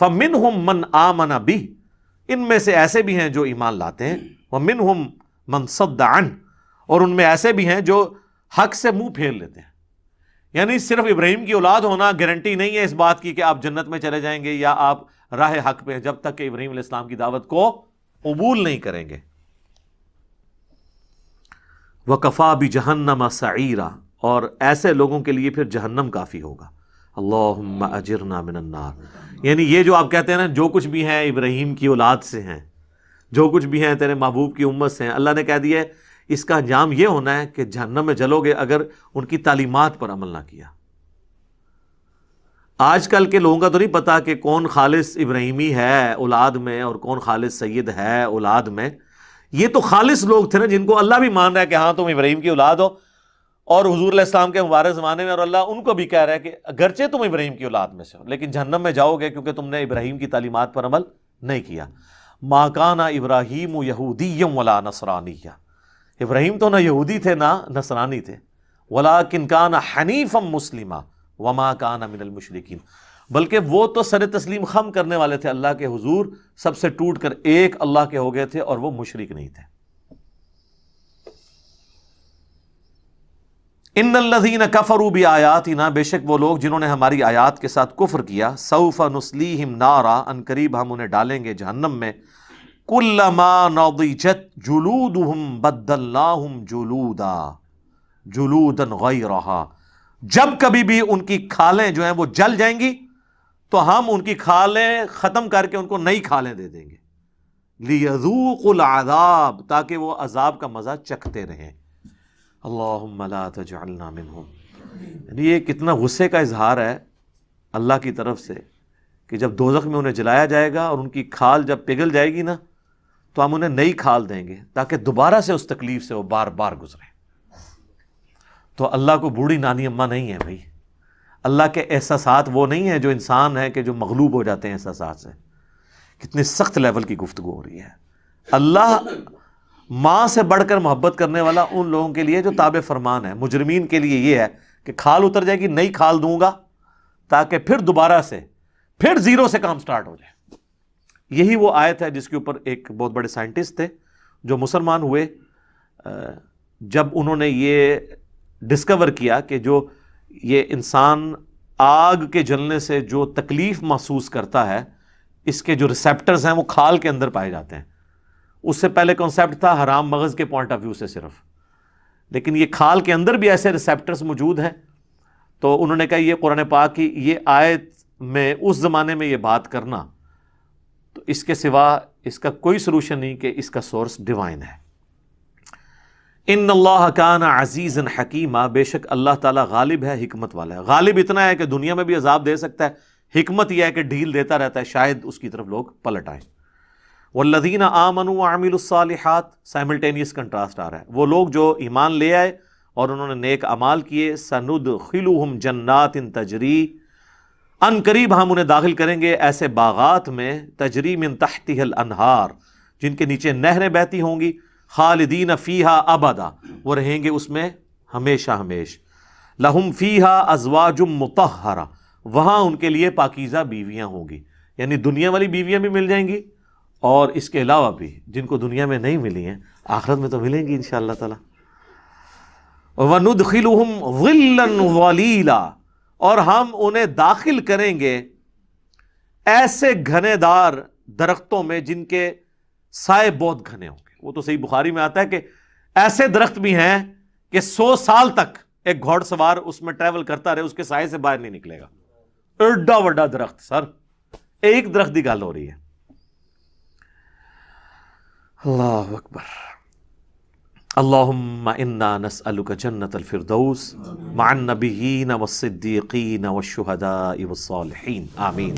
فَمِنْهُمْ مَنْ آمَنَ بِهِ، ان میں سے ایسے بھی ہیں جو ایمان لاتے ہیں، وَمِنْهُمْ مَنْ صَدَّ عَنْهُ، اور ان میں ایسے بھی ہیں جو حق سے منہ پھیر لیتے ہیں۔ یعنی صرف ابراہیم کی اولاد ہونا گارنٹی نہیں ہے اس بات کی کہ آپ جنت میں چلے جائیں گے یا آپ راہ حق پہ ہیں، جب تک کہ ابراہیم علیہ السلام کی دعوت کو قبول نہیں کریں گے۔ وَكَفَى بِجَهَنَّمَ سَعِيرًا، اور ایسے لوگوں کے لیے پھر جہنم کافی ہوگا۔ اللہم اجرنا من النار، یعنی یہ جو آپ کہتے ہیں نا جو کچھ بھی ہیں ابراہیم کی اولاد سے ہیں، جو کچھ بھی ہیں تیرے محبوب کی امت سے ہیں، اللہ نے کہہ دیا ہے اس کا انجام یہ ہونا ہے کہ جہنم میں جلو گے اگر ان کی تعلیمات پر عمل نہ کیا۔ آج کل کے لوگوں کا تو نہیں پتا کہ کون خالص ابراہیمی ہے اولاد میں اور کون خالص سید ہے اولاد میں۔ یہ تو خالص لوگ تھے نا جن کو اللہ بھی مان رہا ہے کہ ہاں تم ابراہیم کی اولاد ہو، اور حضور علیہ السلام کے مبارک زمانے میں اور اللہ ان کو بھی کہہ رہا ہے کہ اگرچہ تم ابراہیم کی اولاد میں سے ہو لیکن جہنم میں جاؤ گے کیونکہ تم نے ابراہیم کی تعلیمات پر عمل نہیں کیا۔ ما کان ابراہیم یہودیا ولا نصرانیا، ابراہیم تو نہ یہودی تھے نہ نصرانی تھے، ولکن کان حنیفا مسلما وما کان من المشرکین، بلکہ وہ تو سر تسلیم خم کرنے والے تھے اللہ کے حضور، سب سے ٹوٹ کر ایک اللہ کے ہو گئے تھے اور وہ مشرک نہیں تھے۔ ان الذین کفروا بآیاتنا، بے شک وہ لوگ جنہوں نے ہماری آیات کے ساتھ کفر کیا، سوف نصلیہم نارا، ان قریب ہم انہیں ڈالیں گے جہنم میں، کلما نضجت جلودہم بدلناہم جلودا غیرہا، جب کبھی بھی ان کی کھالیں جو ہیں وہ جل جائیں گی تو ہم ان کی کھالیں ختم کر کے ان کو نئی کھالیں دے دیں گے، لیذوقوا العذاب، تاکہ وہ عذاب کا مزہ چکھتے رہیں۔ اللہم لا تجعلنا منہم، یعنی یہ کتنا غصے کا اظہار ہے اللہ کی طرف سے کہ جب دوزخ میں انہیں جلایا جائے گا اور ان کی کھال جب پگھل جائے گی نا تو ہم انہیں نئی کھال دیں گے تاکہ دوبارہ سے اس تکلیف سے وہ بار بار گزرے۔ تو اللہ کو بوڑھی نانی اماں نہیں ہے بھائی، اللہ کے احساسات وہ نہیں ہیں جو انسان ہے کہ جو مغلوب ہو جاتے ہیں احساسات سے۔ کتنی سخت لیول کی گفتگو ہو رہی ہے۔ اللہ ماں سے بڑھ کر محبت کرنے والا ان لوگوں کے لیے جو تابع فرمان ہے، مجرمین کے لیے یہ ہے کہ کھال اتر جائے گی نئی کھال دوں گا تاکہ پھر دوبارہ سے پھر زیرو سے کام سٹارٹ ہو جائے۔ یہی وہ آیت ہے جس کے اوپر ایک بہت بڑے سائنٹسٹ تھے جو مسلمان ہوئے، جب انہوں نے یہ ڈسکور کیا کہ جو یہ انسان آگ کے جلنے سے جو تکلیف محسوس کرتا ہے اس کے جو ریسیپٹرز ہیں وہ کھال کے اندر پائے جاتے ہیں۔ اس سے پہلے کانسیپٹ تھا حرام مغز کے پوائنٹ آف ویو سے صرف، لیکن یہ کھال کے اندر بھی ایسے ریسیپٹرز موجود ہیں۔ تو انہوں نے کہا یہ قرآن پاک کی یہ آیت میں اس زمانے میں یہ بات کرنا تو اس کے سوا اس کا کوئی سلوشن نہیں کہ اس کا سورس ڈیوائن ہے۔ ان اللہ کان عزیزا حکیما، بے شک اللہ تعالیٰ غالب ہے حکمت والا ہے۔ غالب اتنا ہے کہ دنیا میں بھی عذاب دے سکتا ہے، حکمت یہ ہے کہ ڈھیل دیتا رہتا ہے، شاید اس کی طرف لوگ پلٹ آئیں۔ والذین آمنوا وعملوا الصالحات، سائملٹینیس کنٹراسٹ آ رہا ہے، وہ لوگ جو ایمان لے آئے اور انہوں نے نیک اعمال کیے، سندخلہم جنات تجری، ان قریب ہم انہیں داخل کریں گے ایسے باغات میں، تجری من تحتها الانہار، جن کے نیچے نہریں بہتی ہوں گی، خالدین فیہا ابدا، وہ رہیں گے اس میں ہمیشہ ہمیش، لہم فیہا ازواج مطہرہ، وہاں ان کے لیے پاکیزہ بیویاں ہوں گی، یعنی دنیا والی بیویاں بھی مل جائیں گی اور اس کے علاوہ بھی جن کو دنیا میں نہیں ملی ہیں آخرت میں تو ملیں گی انشاءاللہ تعالی۔ وَنُدْخِلُهُمْ ظِلًّا ظَلِيلًا، اور ہم انہیں داخل کریں گے ایسے گھنے دار درختوں میں جن کے سائے بہت گھنے ہوں گے۔ وہ تو صحیح بخاری میں آتا ہے کہ ایسے درخت بھی ہیں کہ 100 سال تک ایک گھوڑ سوار اس میں ٹریول کرتا رہے اس کے سائے سے باہر نہیں نکلے گا۔ ایڈا وڈا درخت، سر ایک درخت کی گل ہو رہی ہے۔ اللہ اکبر۔ اللہم انا نسألک جنت الفردوس مع النبیین والصدیقین والشہداء والصالحین، آمین۔